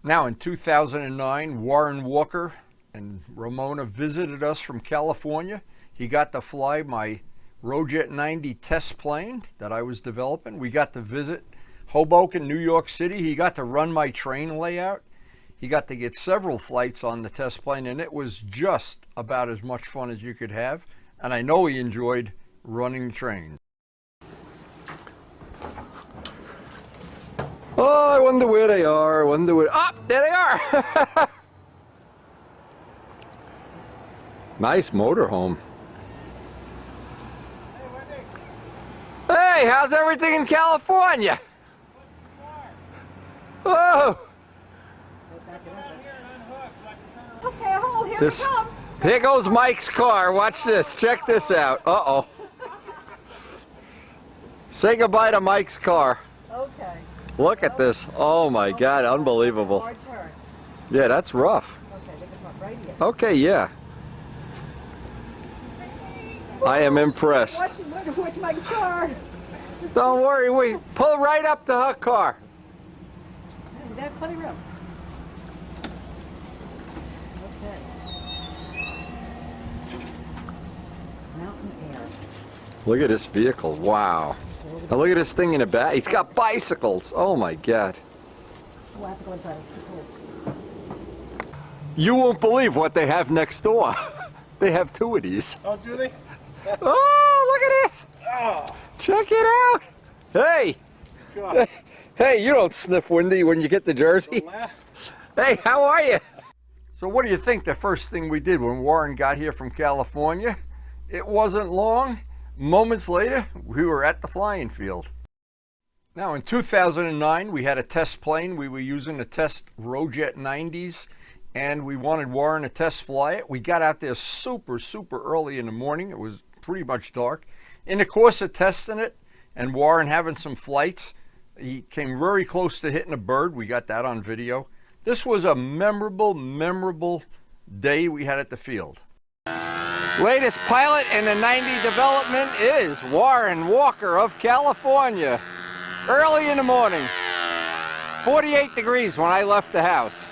Now in 2009, Warren Walker and Ramona visited us from California. He got to fly my ROJETT 90 test plane that I was developing. We got to visit Hoboken, New York City. He got to run my train layout. He got to get several flights on the test plane, and it was just about as much fun as you could have. And I know he enjoyed running trains. Oh, I wonder where they are. I wonder where. Ah, there they are. Nice motorhome. Hey, how's everything in California? Oh. Okay, hold, here we come. Here goes Mike's car. Watch this. Check this out. Uh-oh. Say goodbye to Mike's car. Okay. Look at this. Oh my God, unbelievable. Hard turn. Yeah, that's rough. Okay, they can put right here. Okay, yeah. I am impressed. Watch Mike's car. Don't worry, we pull right up to her car. Hey, they have plenty of room. Okay. Mountain air. Look at this vehicle. Wow. Now look at this thing in the back. He's got bicycles. Oh my God. Oh, I have to go inside. It's too cold. You won't believe what they have next door. They have two of these. Oh, do they? Oh, look at this. Oh. Check it out. Hey. God. Hey, you don't sniff windy when you get to Jersey. Hey, how are you? So what do you think the first thing we did when Warren got here from California? It wasn't long. Moments later, we were at the flying field. Now in 2009, we had a test plane. We were using to test ROJETT 90s, and we wanted Warren to test fly it. We got out there super early in the morning. It was pretty much dark. In the course of testing it and Warren having some flights, he came very close to hitting a bird. We got that on video. This was a memorable day we had at the field. Latest pilot in the 90 development is Warren Walker of California. Early in the morning. 48 degrees when I left the house.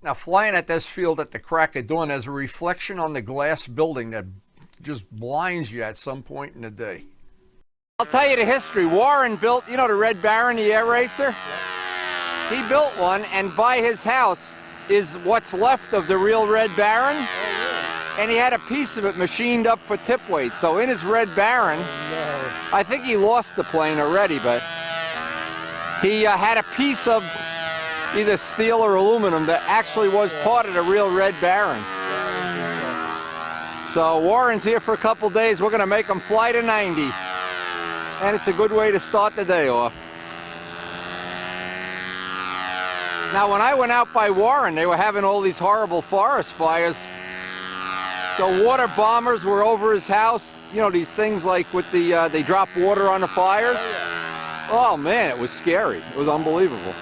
Now flying at this field at the crack of dawn has a reflection on the glass building that just blinds you at some point in the day. I'll tell you the history. Warren built, you know, the Red Baron, the air racer? He built one, and by his house is what's left of the real Red Baron. And he had a piece of it machined up for tip weight. So in his Red Baron, I think he lost the plane already, but he had a piece of either steel or aluminum that actually was part of the real Red Baron. So Warren's here for a couple days. We're going to make him fly to 90. And it's a good way to start the day off. Now when I went out by Warren, they were having all these horrible forest fires. The water bombers were over his house. You know, these things like with the, they drop water on the fires. Oh man, it was scary. It was unbelievable.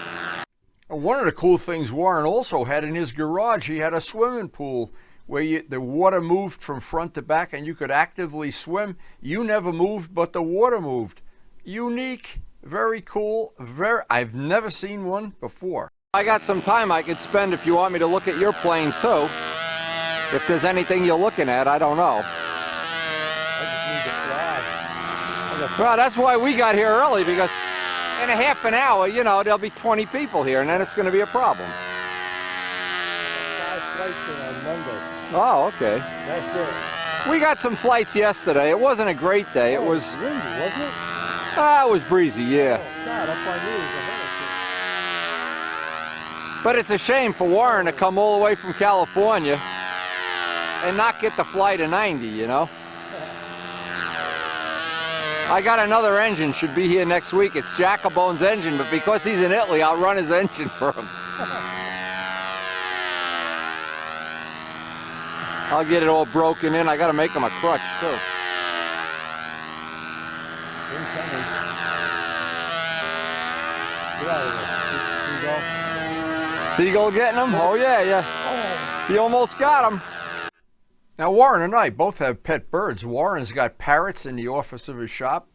One of the cool things Warren also had in his garage, he had a swimming pool where the water moved from front to back and you could actively swim. You never moved, but the water moved. Unique, very cool, I've never seen one before. I got some time I could spend if you want me to look at your plane too. If there's anything you're looking at, I don't know. I just need to fly. Well, that's why we got here early, because in a half an hour, you know, there'll be 20 people here, and then it's going to be a problem. 5 flights on Monday. Oh, okay. That's it. We got some flights yesterday. It wasn't a great day. It was windy, wasn't it? it was breezy, yeah. Oh, God, that's why I knew it was a hurricane. But it's a shame for Warren to come all the way from California and not get to fly to 90, you know? I got another engine, should be here next week. It's Jacobone's engine, but because he's in Italy, I'll run his engine for him. I'll get it all broken in. I got to make him a crutch, too. Incoming. Get out of there. Seagull getting him? Oh, yeah. He almost got him. Now, Warren and I both have pet birds. Warren's got parrots in the office of his shop.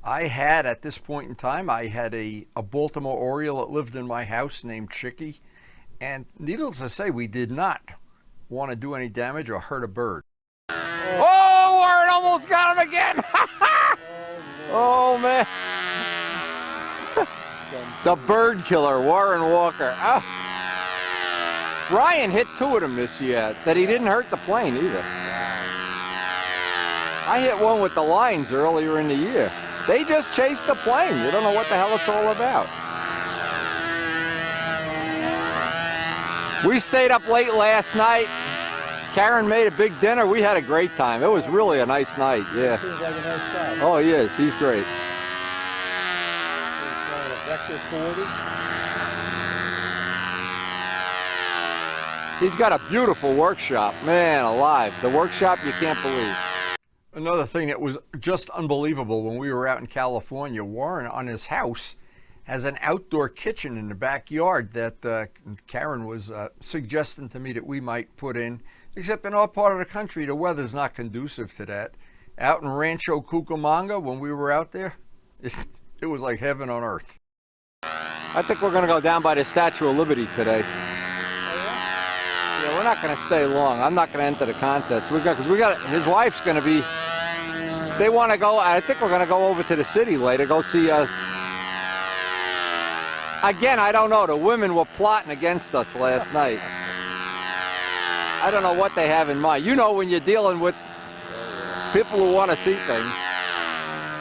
I had, at this point in time, I had a Baltimore Oriole that lived in my house named Chicky. And needless to say, we did not want to do any damage or hurt a bird. Oh, Warren almost got him again! Oh, man. The bird killer, Warren Walker. Oh. Ryan hit 2 of them this year that he didn't hurt the plane either. I hit one with the lines earlier in the year. They just chased the plane. You don't know what the hell it's all about. We stayed up late last night. Karen made a big dinner. We had a great time. It was really a nice night, yeah. Seems like a nice guy. Oh, he is. He's great. He's flying a Vector 40. He's got a beautiful workshop. Man alive. The workshop you can't believe. Another thing that was just unbelievable when we were out in California, Warren on his house has an outdoor kitchen in the backyard that Karen was suggesting to me that we might put in. Except in our part of the country, the weather's not conducive to that. Out in Rancho Cucamonga, when we were out there, it was like heaven on earth. I think we're going to go down by the Statue of Liberty today. Yeah, we're not going to stay long. I'm not going to enter the contest. Because his wife's going to be, they want to go, I think we're going to go over to the city later, go see us. Again, I don't know. The women were plotting against us last night. I don't know what they have in mind. You know when you're dealing with people who want to see things.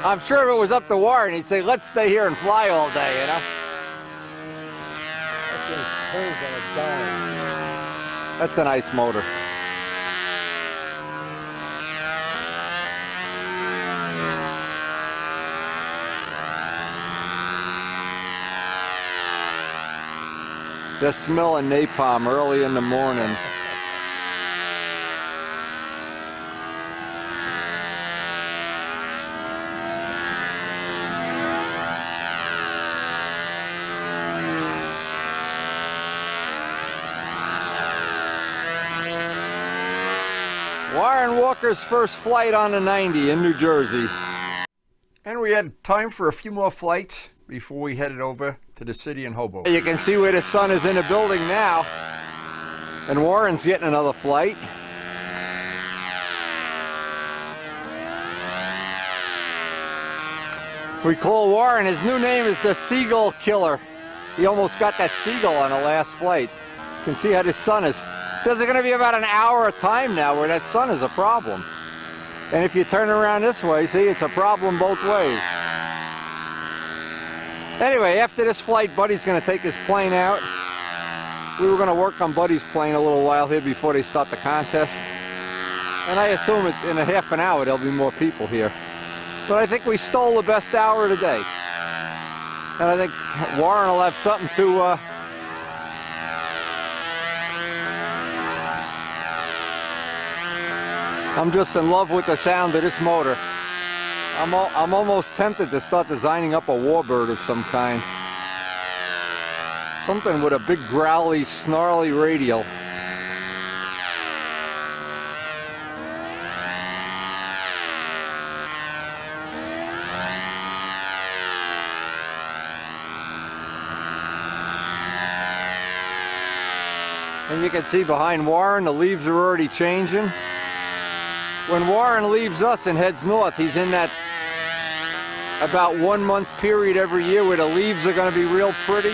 I'm sure if it was up to Warren, he'd say, let's stay here and fly all day, you know? That thing turns on a dime. That's a nice motor. They're smelling napalm early in the morning. Warren Walker's first flight on the 90 in New Jersey. And we had time for a few more flights before we headed over to the city in Hoboken. You can see where the sun is in the building now. And Warren's getting another flight. We call Warren, his new name is the Seagull Killer. He almost got that seagull on the last flight. You can see how the sun is. There's going to be about an hour of time now where that sun is a problem. And if you turn around this way, see, it's a problem both ways. Anyway, after this flight, Buddy's going to take his plane out. We were going to work on Buddy's plane a little while here before they start the contest. And I assume it's in a half an hour there'll be more people here. But I think we stole the best hour of the day. And I think Warren will have something to... I'm just in love with the sound of this motor. I'm almost tempted to start designing up a warbird of some kind. Something with a big growly, snarly radial. And you can see behind Warren, the leaves are already changing. When Warren leaves us and heads north, he's in that about 1 month period every year where the leaves are going to be real pretty.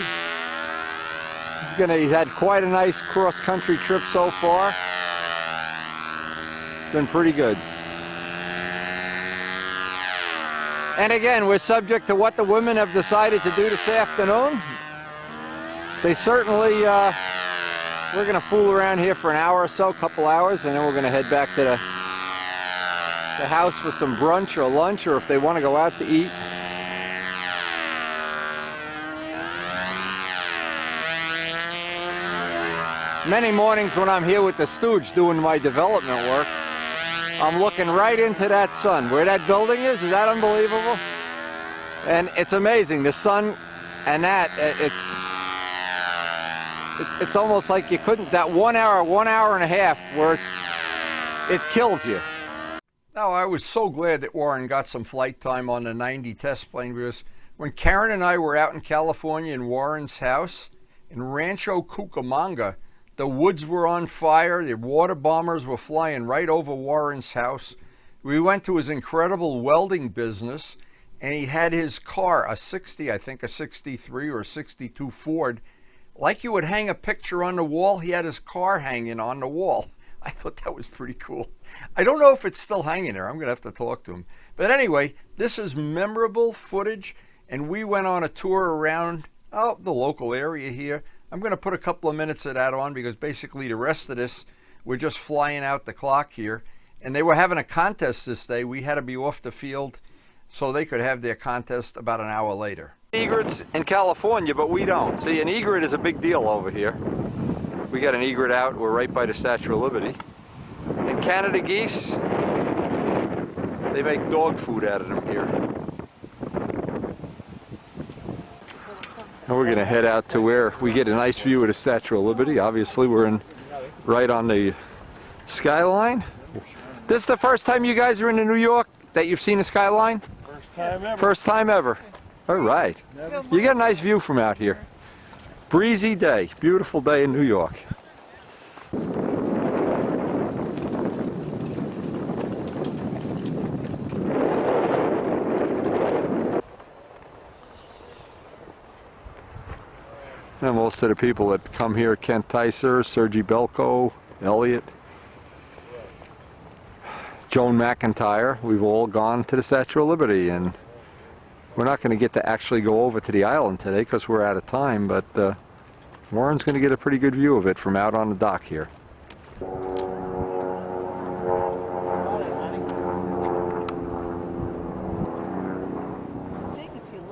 He's had quite a nice cross-country trip so far. It's been pretty good. And again, we're subject to what the women have decided to do this afternoon. They certainly, we're going to fool around here for an hour or so, couple hours, and then we're going to head back to the house for some brunch or lunch, or if they want to go out to eat. Many mornings when I'm here with the stooge doing my development work, I'm looking right into that sun. Where that building is that unbelievable? And it's amazing, the sun and that, it's almost like you couldn't, that 1 hour and a half where it kills you. Now, I was so glad that Warren got some flight time on the 90 test plane, because when Karen and I were out in California in Warren's house in Rancho Cucamonga, the woods were on fire. The water bombers were flying right over Warren's house. We went to his incredible welding business, and he had his car, a 60, I think a 63 or 62 Ford. Like you would hang a picture on the wall, he had his car hanging on the wall. I thought that was pretty cool. I don't know if it's still hanging there. I'm going to have to talk to him. But anyway, this is memorable footage, and we went on a tour around the local area here. I'm going to put a couple of minutes of that on, because basically the rest of this, we're just flying out the clock here. And they were having a contest this day. We had to be off the field so they could have their contest about an hour later. Egrets in California, but we don't. See, an egret is a big deal over here. We got an egret out. We're right by the Statue of Liberty. And Canada geese, they make dog food out of them here. And we're going to head out to where we get a nice view of the Statue of Liberty. Obviously, we're right on the skyline. This is the first time you guys are in New York that you've seen the skyline? First time ever. First time ever. All right. You get a nice view from out here. Breezy day. Beautiful day in New York. And most of the people that come here, Kent Ticer, Sergi Belko, Elliot, Joan McIntyre, we've all gone to the Statue of Liberty, and we're not going to get to actually go over to the island today because we're out of time, but Warren's going to get a pretty good view of it from out on the dock here.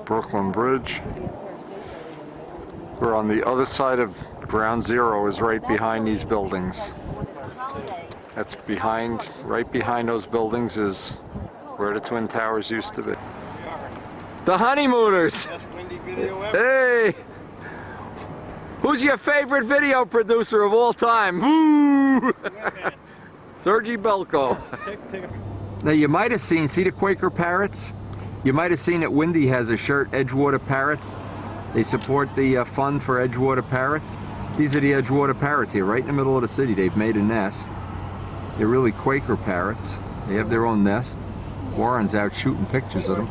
Brooklyn Bridge. We're on the other side of Ground Zero, is right behind these buildings. That's behind, right behind those buildings is where the Twin Towers used to be. The honeymooners! Hey! Who's your favorite video producer of all time? Woo! Sergi Belko. Now you might have seen, see the Quaker Parrots? You might have seen that Wendy has a shirt, Edgewater Parrots. They support the fund for Edgewater Parrots. These are the Edgewater Parrots here, right in the middle of the city. They've made a nest. They're really Quaker parrots. They have their own nest. Warren's out shooting pictures of them.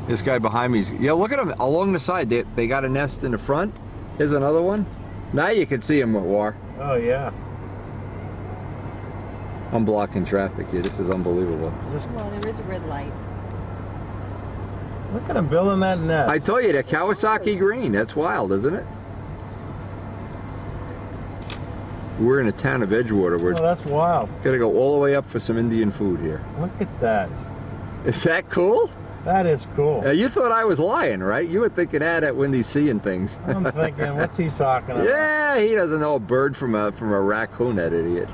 This guy behind me, yeah, look at them along the side. They got a nest in the front. Here's another one. Now you can see them, War. Oh, yeah. I'm blocking traffic here. This is unbelievable. Well, there is a red light. Look at them building that nest. I told you, they're Kawasaki green. That's wild, isn't it? We're in the town of Edgewater. We're that's wild. gotta go all the way up for some Indian food here. Look at that. Is that cool? That is cool. You thought I was lying, right? You were thinking that when he's seeing things. I'm thinking, what's he talking about? Yeah, he doesn't know a bird from a raccoon, that idiot.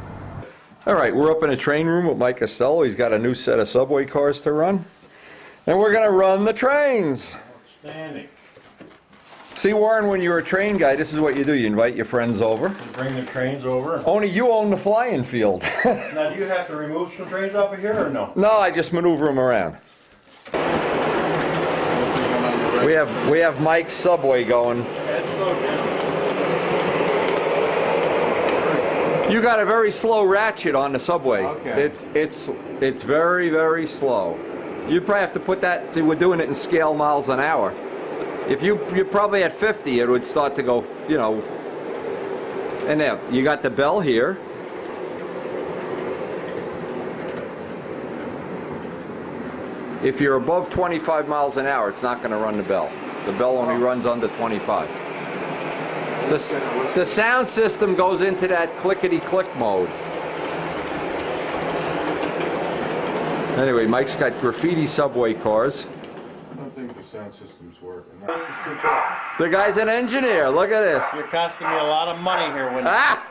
All right, we're up in a train room with Mike Costello. He's got a new set of subway cars to run. And we're gonna run the trains. Outstanding. See, Warren, when you're a train guy, this is what you do. You invite your friends over. You bring the trains over. Only you own the flying field. Now, do you have to remove some trains off of here or no? No, I just maneuver them around. We have Mike's subway going. You got a very slow ratchet on the subway. Okay. It's very, very slow. You probably have to put that. See, we're doing it in scale miles an hour. If you're probably at 50, it would start to go, you know. And there, you got the bell here. If you're above 25 miles an hour, it's not going to run the bell. The bell only runs under 25. The sound system goes into that clickety-click mode. Anyway, Mike's got graffiti subway cars. I don't think the sound system's working. This is too tough. The guy's an engineer. Look at this. You're costing me a lot of money here. When Ah!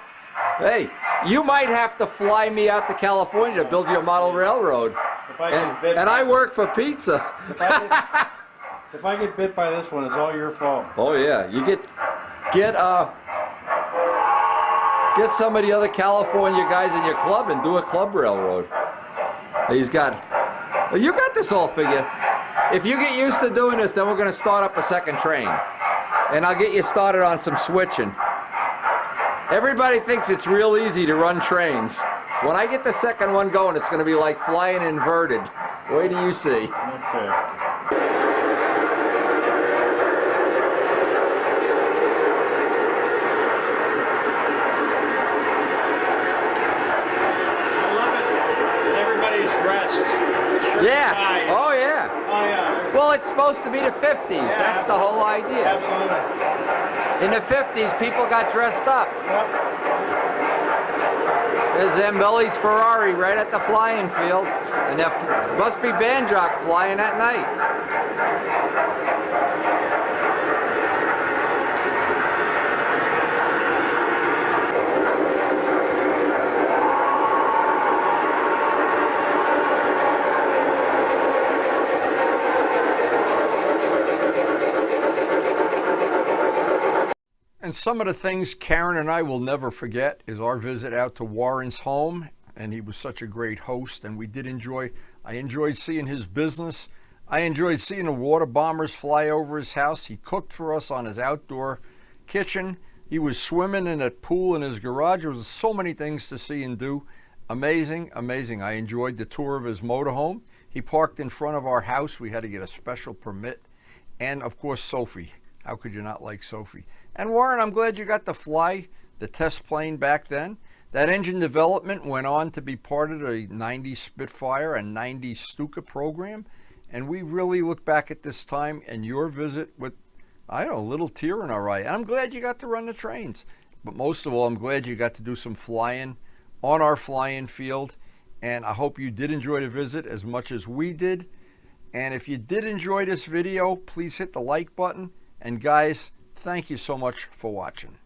Hey, you might have to fly me out to California to build your model railroad. if I get bit, And I work for pizza. if I get bit by this one, it's all your fault. Oh yeah, you get some of the other California guys in your club and do a club railroad. He's got, well, you got this all figured. If you get used to doing this, then we're going to start up a second train. And I'll get you started on some switching. Everybody thinks it's real easy to run trains. When I get the second one going, it's going to be like flying inverted. Wait till you see. Okay. Yeah. Oh, yeah. Oh, yeah. Well, it's supposed to be the 50s. Yeah, That's the whole idea. Absolutely. In the 50s, people got dressed up. Yep. There's Zambelli's Ferrari right at the flying field. And there must be band jock flying at night. And some of the things Karen and I will never forget is our visit out to Warren's home, and he was such a great host, and I enjoyed seeing his business. I enjoyed seeing the water bombers fly over his house. He cooked for us on his outdoor kitchen. He was swimming in a pool in his garage. There was so many things to see and do. Amazing, amazing. I enjoyed the tour of his motorhome. He parked in front of our house. We had to get a special permit. And of course, Sophie. How could you not like Sophie? And Warren, I'm glad you got to fly the test plane back then. That engine development went on to be part of the 90 Spitfire and 90 Stuka program. And we really look back at this time and your visit with, I don't know, a little tear in our eye. And I'm glad you got to run the trains. But most of all, I'm glad you got to do some flying on our flying field. And I hope you did enjoy the visit as much as we did. And if you did enjoy this video, please hit the like button. And guys, thank you so much for watching.